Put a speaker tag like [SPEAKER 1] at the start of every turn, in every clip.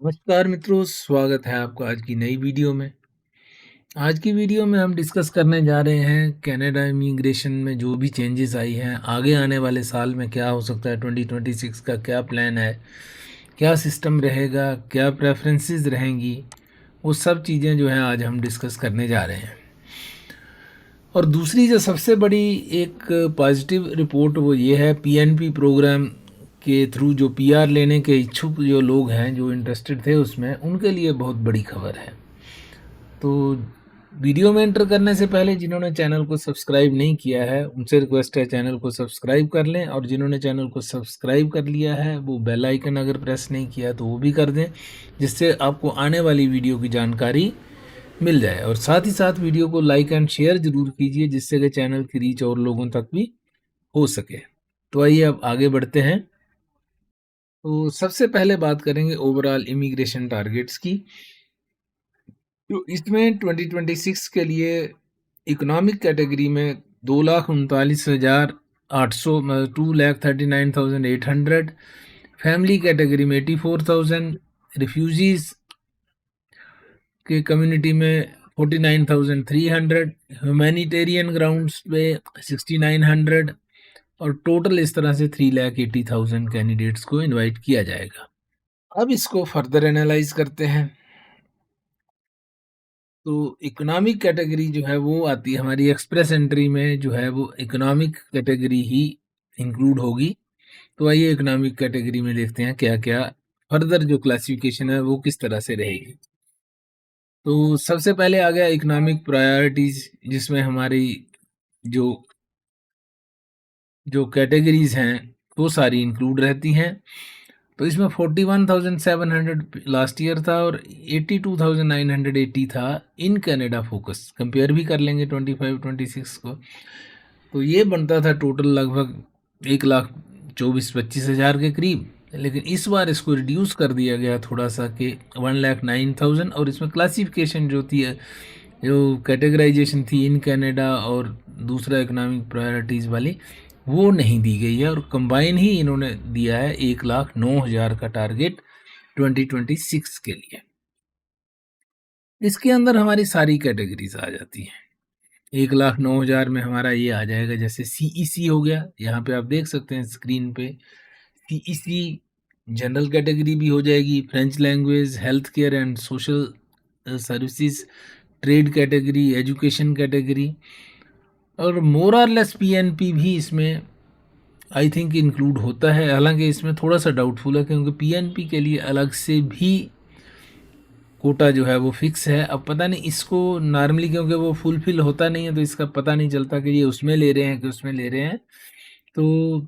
[SPEAKER 1] नमस्कार मित्रों, स्वागत है आपका आज की नई वीडियो में। आज की वीडियो में हम डिस्कस करने जा रहे हैं कनाडा इमिग्रेशन में जो भी चेंजेस आई हैं, आगे आने वाले साल में क्या हो सकता है, 2026 का क्या प्लान है, क्या सिस्टम रहेगा, क्या प्रेफरेंसेस रहेंगी, वो सब चीज़ें जो हैं आज हम डिस्कस करने जा रहे हैं। और दूसरी जो सबसे बड़ी एक पॉजिटिव रिपोर्ट वो ये है, पीएनपी प्रोग्राम के थ्रू जो पीआर लेने के इच्छुक जो लोग हैं, जो इंटरेस्टेड थे उसमें, उनके लिए बहुत बड़ी खबर है। तो वीडियो में एंटर करने से पहले जिन्होंने चैनल को सब्सक्राइब नहीं किया है उनसे रिक्वेस्ट है चैनल को सब्सक्राइब कर लें, और जिन्होंने चैनल को सब्सक्राइब कर लिया है वो बेल आइकन अगर प्रेस नहीं किया तो वो भी कर दें, जिससे आपको आने वाली वीडियो की जानकारी मिल जाए। और साथ ही साथ वीडियो को लाइक एंड शेयर ज़रूर कीजिए, जिससे कि चैनल की रीच और लोगों तक भी हो सके। तो आइए अब आगे बढ़ते हैं। तो सबसे पहले बात करेंगे ओवरऑल इमिग्रेशन टारगेट्स की। तो इसमें 2026 के लिए इकोनॉमिक कैटेगरी में 2,39,800 2,39,800, फैमिली कैटेगरी में 84,000, रिफ्यूजीज के कम्युनिटी में 49,300, ह्यूमैनिटेरियन ग्राउंड्स पे 6,900, और टोटल इस तरह से 3,80,000 कैंडिडेट्स को इनवाइट किया जाएगा। अब इसको फर्दर एनालाइज करते हैं। तो इकोनॉमिक कैटेगरी जो है वो आती है हमारी एक्सप्रेस एंट्री में, जो है वो इकोनॉमिक कैटेगरी ही इंक्लूड होगी। तो आइए इकोनॉमिक कैटेगरी में देखते हैं क्या क्या फर्दर जो क्लासिफिकेशन है वो किस तरह से रहेगी। तो सबसे पहले आ गया इकोनॉमिक प्रायोरिटीज, जिसमें हमारी जो जो कैटेगरीज हैं वो सारी इंक्लूड रहती हैं। तो इसमें 41,700 लास्ट ईयर था और 82,980 था इन कनाडा फोकस। कंपेयर भी कर लेंगे 25-26 को, तो ये बनता था टोटल लगभग 1,24,25,000 के करीब। लेकिन इस बार इसको रिड्यूस कर दिया गया थोड़ा सा कि 1,09,000, और इसमें क्लासिफिकेशन जो थी, जो कैटेगराइजेशन थी इन कनाडा और दूसरा इकोनॉमिक प्रायोरिटीज़ वाली, वो नहीं दी गई है, और कंबाइन ही इन्होंने दिया है 1,09,000 का टारगेट 2026 के लिए। इसके अंदर हमारी सारी कैटेगरीज आ जाती हैं। 1,09,000 में हमारा ये आ जाएगा, जैसे सीईसी हो गया, यहाँ पे आप देख सकते हैं स्क्रीन पे। सीईसी जनरल कैटेगरी भी हो जाएगी, French language, health care and social services, trade category, education category, और मोर और लेस पीएनपी भी इसमें आई थिंक इंक्लूड होता है। हालांकि इसमें थोड़ा सा डाउटफुल है, क्योंकि पीएनपी के लिए अलग से भी कोटा जो है वो फिक्स है। अब पता नहीं इसको नॉर्मली, क्योंकि वो फुलफिल होता नहीं है, तो इसका पता नहीं चलता कि ये उसमें ले रहे हैं कि उसमें ले रहे हैं। तो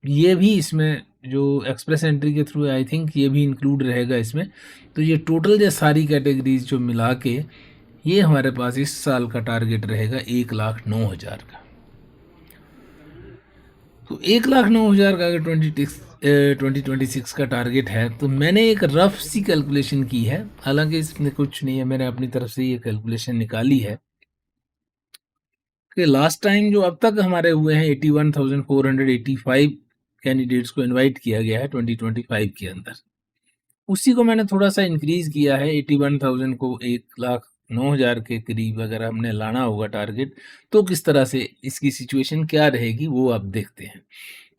[SPEAKER 1] ये भी इसमें जो एक्सप्रेस एंट्री के थ्रू आई थिंक ये भी इंक्लूड रहेगा इसमें। तो ये टोटल जो सारी कैटेगरीज जो मिला के ये हमारे पास इस साल का टारगेट रहेगा 1,09,000 का। तो 1,09,000 का अगर 2026 का टारगेट है, तो मैंने एक रफ सी कैलकुलेशन की है। हालांकि इसमें कुछ नहीं है, मैंने अपनी तरफ से ये कैलकुलेशन निकाली है कि लास्ट टाइम जो अब तक हमारे हुए हैं 81,485 कैंडिडेट्स को इनवाइट किया गया है 2025 के अंदर, उसी को मैंने थोड़ा सा इंक्रीज किया है। 81,000 को 1,09,000 के करीब अगर हमने लाना होगा टारगेट, तो किस तरह से इसकी सिचुएशन क्या रहेगी वो आप देखते हैं।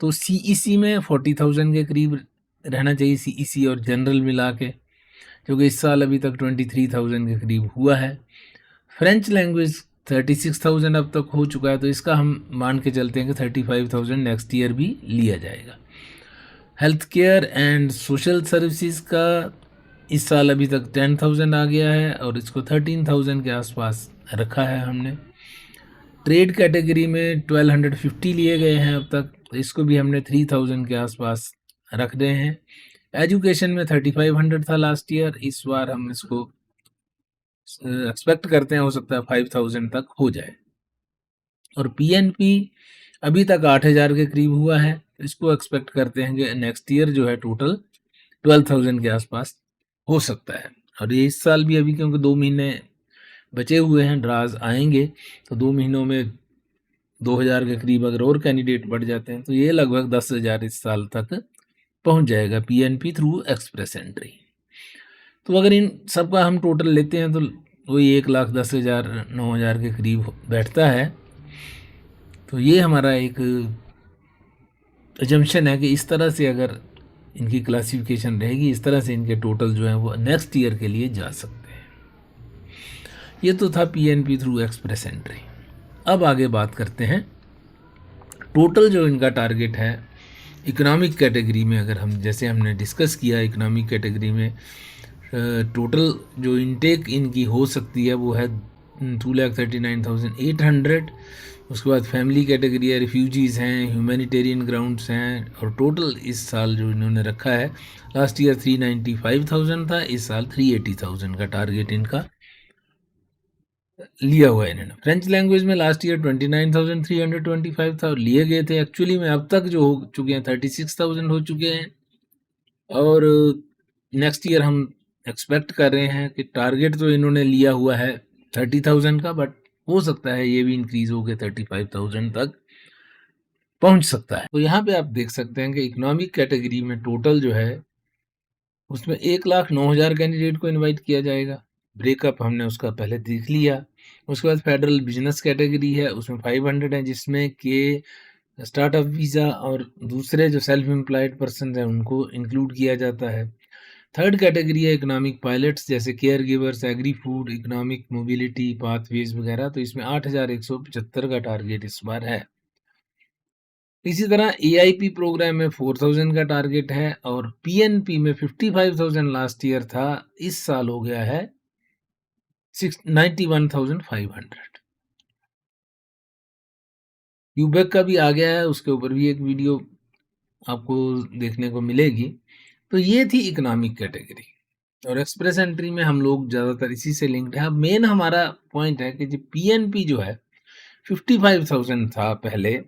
[SPEAKER 1] तो सीईसी में 40,000 के करीब रहना चाहिए, सीईसी और जनरल मिला के, क्योंकि इस साल अभी तक 23,000 के करीब हुआ है। फ्रेंच लैंग्वेज 36,000 अब तक हो चुका है, तो इसका हम मान के चलते हैं कि 35,000 नेक्स्ट ईयर भी लिया जाएगा। Health care and social services का इस साल अभी तक 10,000 आ गया है, और इसको 13,000 के आसपास रखा है हमने। ट्रेड कैटेगरी में 1,250 लिए गए हैं अब तक, तो इसको भी हमने 3,000 के आसपास रख रहे हैं। एजुकेशन में 3,500 था लास्ट ईयर, इस बार हम इसको एक्सपेक्ट करते हैं हो सकता है 5,000 तक हो जाए। और पीएनपी अभी तक 8,000 के करीब हुआ है, इसको एक्सपेक्ट करते हैं कि नेक्स्ट ईयर जो है टोटल 12,000 के आसपास हो सकता है। और ये इस साल भी अभी, क्योंकि 2 महीने बचे हुए हैं, ड्राज आएंगे, तो 2 महीनों में 2,000 के करीब अगर और कैंडिडेट बढ़ जाते हैं, तो ये लगभग 10,000 इस साल तक पहुंच जाएगा पीएनपी थ्रू एक्सप्रेस एंट्री। तो अगर इन सबका हम टोटल लेते हैं तो वही 1,10,000 9,000 के करीब बैठता है। तो ये हमारा एक अजम्पशन है कि इस तरह से अगर इनकी क्लासिफिकेशन रहेगी, इस तरह से इनके टोटल जो है वो नेक्स्ट ईयर के लिए जा सकते हैं। ये तो था पीएनपी थ्रू एक्सप्रेस एंट्री। अब आगे बात करते हैं टोटल जो इनका टारगेट है इकोनॉमिक कैटेगरी में। अगर हम जैसे हमने डिस्कस किया इकोनॉमिक कैटेगरी में टोटल जो इनटेक इनकी हो सकती है वो है 2,39,800। उसके बाद फैमिली कैटेगरी है, रिफ्यूजीज़ हैं, ह्यूमैनिटेरियन ग्राउंड्स हैं, और टोटल इस साल जो इन्होंने रखा है, लास्ट ईयर 395,000 था, इस साल 380,000 का टारगेट इनका लिया हुआ है इन्होंने। फ्रेंच लैंग्वेज में लास्ट ईयर 29,325 था और लिए गए थे, एक्चुअली में अब तक जो हो चुके हैं 36,000 हो चुके हैं। और नेक्स्ट ईयर हम एक्सपेक्ट कर रहे हैं कि टारगेट तो इन्होंने लिया हुआ है 30,000 का, बट हो सकता है ये भी इंक्रीज हो के 35,000 तक पहुंच सकता है। तो यहाँ पे आप देख सकते हैं कि इकोनॉमिक कैटेगरी में टोटल जो है उसमें 1,09,000 कैंडिडेट को इनवाइट किया जाएगा। ब्रेकअप हमने उसका पहले देख लिया। उसके बाद फेडरल बिजनेस कैटेगरी है, उसमें 500 है, जिसमें कि स्टार्टअप वीज़ा और दूसरे जो सेल्फ एम्प्लॉयड पर्सन हैं उनको इंक्लूड किया जाता है। थर्ड कैटेगरी है इकोनॉमिक पायलट्स, जैसे care givers, agri food, economic mobility, pathways वगैरह। तो इसमें 8,175 का टारगेट इस बार है। इसी तरह एआईपी प्रोग्राम में 4,000 का टारगेट है और पीएनपी में 55,000 लास्ट ईयर था, इस साल हो गया है 91,500। क्यूबेक का भी आ गया है, उसके ऊपर भी एक वीडियो आपको देखने को मिलेगी। तो ये थी इकोनॉमिक कैटेगरी और एक्सप्रेस एंट्री में हम लोग ज़्यादातर इसी से लिंक्ड है। अब मेन हमारा पॉइंट है कि जो पीएनपी जो है 55,000 था पहले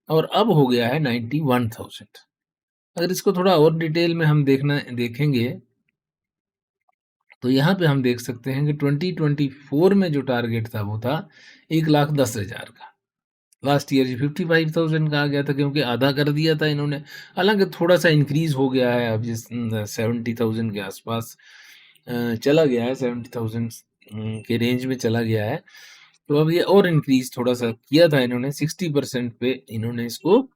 [SPEAKER 1] और अब हो गया है 91,000। अगर इसको थोड़ा और डिटेल में हम देखेंगे तो यहाँ पे हम देख सकते हैं कि 2024 में जो टारगेट था वो था 1,10,000 का। लास्ट ईयर 55,000 का आ गया था, क्योंकि आधा कर दिया था इन्होंने। हालांकि थोड़ा सा इंक्रीज हो गया है, अब जिस 70,000 के आसपास चला गया है, 70,000 के रेंज में चला गया है। तो अब ये और इंक्रीज थोड़ा सा किया था इन्होंने, 60% पे इन्होंने इसको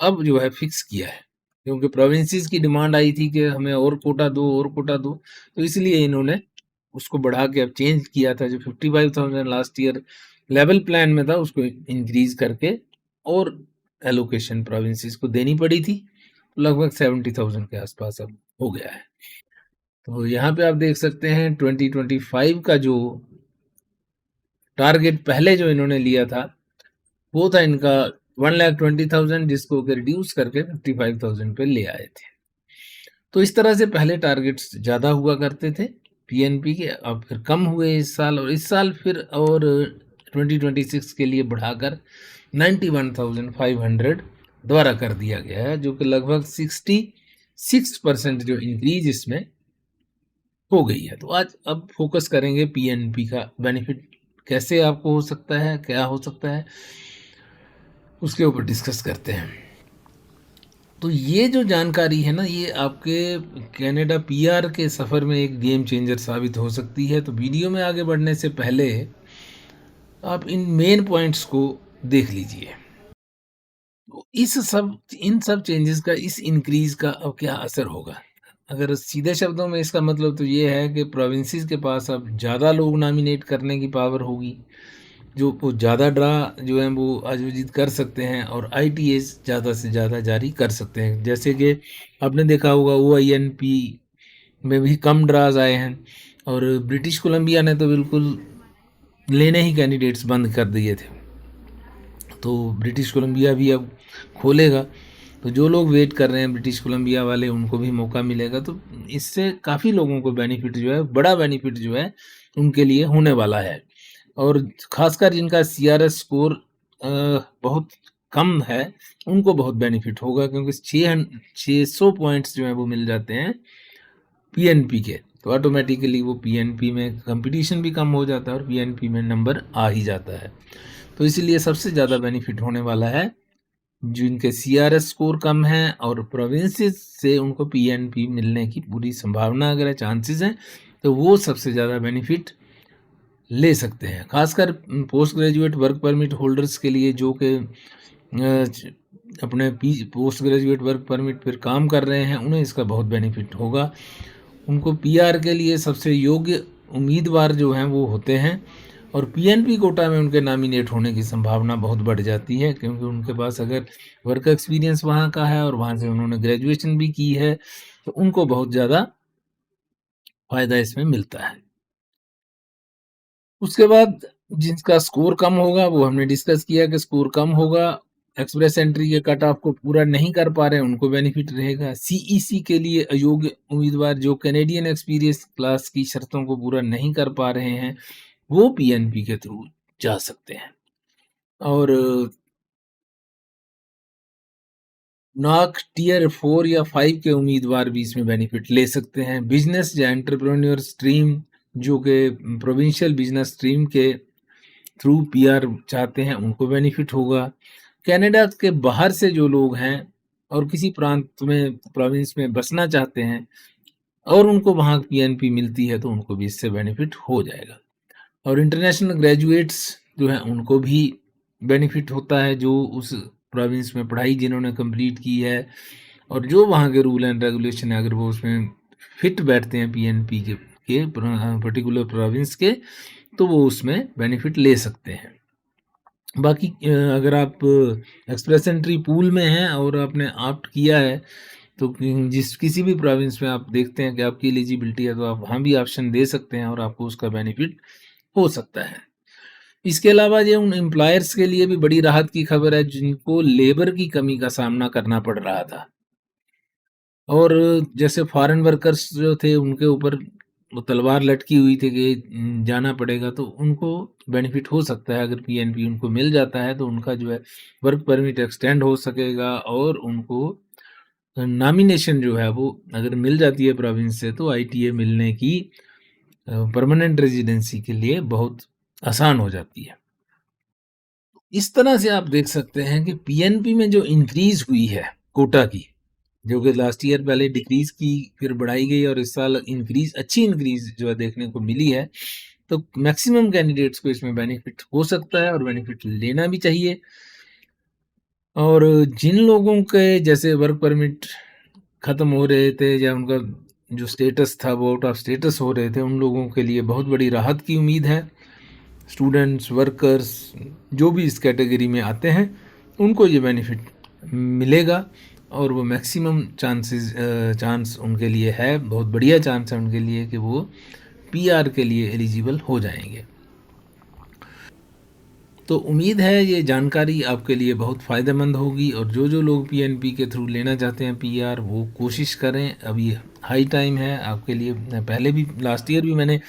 [SPEAKER 1] अब जो है फिक्स किया है, क्योंकि प्रोविंसेस की डिमांड आई थी कि हमें और कोटा दो, और कोटा दो। तो इसलिए इन्होंने उसको बढ़ा के अब चेंज किया था। जो 55,000 लास्ट ईयर लेवल प्लान में था उसको इंक्रीज करके और एलोकेशन प्रोविंसेस को देनी पड़ी थी। तो लगभग 70,000 के आसपास अब हो गया है। तो यहाँ पे आप देख सकते हैं 2025 का जो टारगेट पहले जो इन्होंने लिया था वो था इनका 1,20,000, जिसको रिड्यूस करके 55,000 पे ले आए थे। तो इस तरह से पहले टारगेट्स ज़्यादा हुआ करते थे पीएनपी के, अब फिर कम हुए इस साल, और इस साल फिर और 2026 के लिए बढ़ाकर 91,500 द्वारा कर दिया गया है, जो कि लगभग 66% जो इंक्रीज इसमें हो गई है। तो आज अब फोकस करेंगे पीएनपी का बेनिफिट कैसे आपको हो सकता है, क्या हो सकता है, उसके ऊपर डिस्कस करते हैं। तो ये जो जानकारी है ना, ये आपके कनाडा पीआर के सफ़र में एक गेम चेंजर साबित हो सकती है। तो वीडियो में आगे बढ़ने से पहले आप इन मेन पॉइंट्स को देख लीजिए। तो इन सब चेंजेस का, इस इंक्रीज का अब क्या असर होगा? अगर सीधे शब्दों में इसका मतलब तो ये है कि प्रोविंसेस के पास अब ज़्यादा लोग नॉमिनेट करने की पावर होगी, जो वो ज़्यादा ड्रा जो है वो आयोजित कर सकते हैं और आईटीएस ज़्यादा से ज़्यादा जारी कर सकते हैं। जैसे कि आपने देखा होगा ओआईएनपी में भी कम ड्राज आए हैं, और ब्रिटिश कोलंबिया ने तो बिल्कुल लेने ही कैंडिडेट्स बंद कर दिए थे। तो ब्रिटिश कोलंबिया भी अब खोलेगा, तो जो लोग वेट कर रहे हैं ब्रिटिश कोलंबिया वाले, उनको भी मौका मिलेगा। तो इससे काफ़ी लोगों को बेनिफिट जो है, बड़ा बेनिफिट जो है उनके लिए होने वाला है। और ख़ासकर जिनका सीआरएस स्कोर बहुत कम है उनको बहुत बेनिफिट होगा, क्योंकि 600 पॉइंट्स जो हैं वो मिल जाते हैं पीएनपी के। तो ऑटोमेटिकली वो पीएनपी में कंपटीशन भी कम हो जाता है और पीएनपी में नंबर आ ही जाता है। तो इसीलिए सबसे ज़्यादा बेनिफिट होने वाला है जिनके सीआरएस स्कोर कम है और प्रोविंसेस से उनको पीएनपी मिलने की पूरी संभावना अगर है, चांसेस हैं, तो वो सबसे ज़्यादा बेनिफिट ले सकते हैं। खासकर post graduate work permit holders के लिए जो कि अपने पोस्ट ग्रेजुएट वर्क परमिट पर काम कर रहे हैं, उन्हें इसका बहुत बेनिफिट होगा। उनको पीआर के लिए सबसे योग्य उम्मीदवार जो हैं वो होते हैं और पीएनपी कोटा में उनके नॉमिनेट होने की संभावना बहुत बढ़ जाती है, क्योंकि उनके पास अगर वर्क एक्सपीरियंस वहाँ का है और वहाँ से उन्होंने ग्रेजुएशन भी की है, तो उनको बहुत ज़्यादा फ़ायदा इसमें मिलता है। उसके बाद जिसका स्कोर कम होगा, वो हमने डिस्कस किया कि स्कोर कम होगा, एक्सप्रेस एंट्री के कट ऑफ को पूरा नहीं कर पा रहे हैं, उनको बेनिफिट रहेगा। सीईसी के लिए अयोग्य उम्मीदवार जो कैनेडियन एक्सपीरियंस क्लास की शर्तों को पूरा नहीं कर पा रहे हैं, वो पीएनपी के थ्रू जा सकते हैं। और नॉक टियर 4 या 5 के उम्मीदवार भी इसमें बेनिफिट ले सकते हैं। बिजनेस या एंटरप्रेन्योर स्ट्रीम जो कि प्रोविंशियल बिजनेस स्ट्रीम के थ्रू पीआर चाहते हैं, उनको बेनिफिट होगा। कनाडा के बाहर से जो लोग हैं और किसी प्रांत में प्रोविंस में बसना चाहते हैं और उनको वहाँ पीएनपी मिलती है, तो उनको भी इससे बेनिफिट हो जाएगा। और इंटरनेशनल ग्रेजुएट्स जो हैं उनको भी बेनिफिट होता है, जो उस प्रोविंस में पढ़ाई जिन्होंने कंप्लीट की है और जो वहाँ के रूल एंड रेगुलेशन है, अगर वो उसमें फिट बैठते हैं पीएनपी के पर्टिकुलर प्रोविंस के, तो वो उसमें बेनिफिट ले सकते हैं। बाकी अगर आप एक्सप्रेस एंट्री पूल में हैं और आपने ऑप्ट किया है, तो जिस किसी भी प्रोविंस में आप देखते हैं कि आपकी एलिजिबिलिटी है, तो आप वहाँ भी ऑप्शन दे सकते हैं और आपको उसका बेनिफिट हो सकता है। इसके अलावा ये उन एम्प्लॉयर्स के लिए भी बड़ी राहत की खबर है जिनको लेबर की कमी का सामना करना पड़ रहा था। और जैसे फॉरेन वर्कर्स जो थे उनके ऊपर वो तलवार लटकी हुई थी कि जाना पड़ेगा, तो उनको बेनिफिट हो सकता है। अगर पीएनपी उनको मिल जाता है, तो उनका जो है वर्क परमिट एक्सटेंड हो सकेगा और उनको नॉमिनेशन जो है वो अगर मिल जाती है प्रोविंस से, तो आईटीए मिलने की परमानेंट रेजिडेंसी के लिए बहुत आसान हो जाती है। इस तरह से आप देख सकते हैं कि पीएनपी में जो इंक्रीज हुई है कोटा की, जो कि लास्ट ईयर पहले डिक्रीज की फिर बढ़ाई गई और इस साल इंक्रीज, अच्छी इंक्रीज जो है देखने को मिली है, तो मैक्सिमम कैंडिडेट्स को इसमें बेनिफिट हो सकता है और बेनिफिट लेना भी चाहिए। और जिन लोगों के जैसे वर्क परमिट खत्म हो रहे थे या उनका जो स्टेटस था वो आउट ऑफ स्टेटस हो रहे थे, उन लोगों के लिए बहुत बड़ी राहत की उम्मीद है। स्टूडेंट्स, वर्कर्स जो भी इस कैटेगरी में आते हैं, उनको ये बेनिफिट मिलेगा और वो मैक्सिमम चांस उनके लिए है, बहुत बढ़िया चांस है उनके लिए कि वो पीआर के लिए एलिजिबल हो जाएंगे। तो उम्मीद है ये जानकारी आपके लिए बहुत फ़ायदेमंद होगी और जो लोग पीएनपी के थ्रू लेना चाहते हैं पीआर, वो कोशिश करें। अभी हाई टाइम है आपके लिए। पहले भी लास्ट ईयर भी मैंने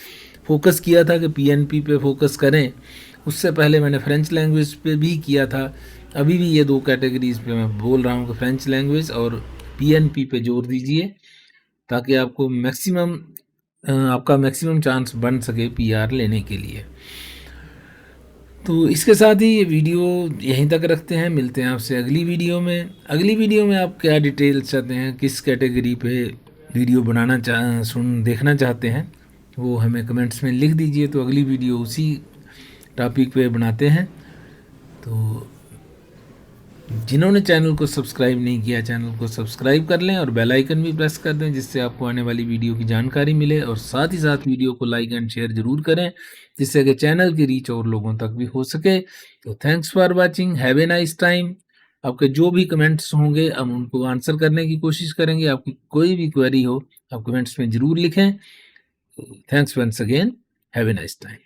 [SPEAKER 1] फोकस किया था कि पीएनपी पे फोकस करें, उससे पहले मैंने फ्रेंच लैंग्वेज पे भी किया था। अभी भी ये दो कैटेगरीज पे मैं बोल रहा हूँ कि फ्रेंच लैंग्वेज और पीएनपी पे जोर दीजिए, ताकि आपको आपका मैक्सिमम चांस बन सके पीआर लेने के लिए। तो इसके साथ ही ये वीडियो यहीं तक रखते हैं, मिलते हैं आपसे अगली वीडियो में। अगली वीडियो में आप क्या डिटेल्स चाहते हैं, किस कैटेगरी पे वीडियो देखना चाहते हैं, वो हमें कमेंट्स में लिख दीजिए, तो अगली वीडियो उसी टॉपिक पे बनाते हैं। तो जिन्होंने चैनल को सब्सक्राइब नहीं किया, चैनल को सब्सक्राइब कर लें और बेल आइकन भी प्रेस कर दें, जिससे आपको आने वाली वीडियो की जानकारी मिले। और साथ ही साथ वीडियो को लाइक एंड शेयर ज़रूर करें, जिससे कि चैनल की रीच और लोगों तक भी हो सके। तो thanks for watching, have a nice time. आपके जो भी कमेंट्स होंगे हम उनको आंसर करने की कोशिश करेंगे। आपकी कोई भी क्वेरी हो आप कमेंट्स में ज़रूर लिखें। Thanks once again, have a nice time.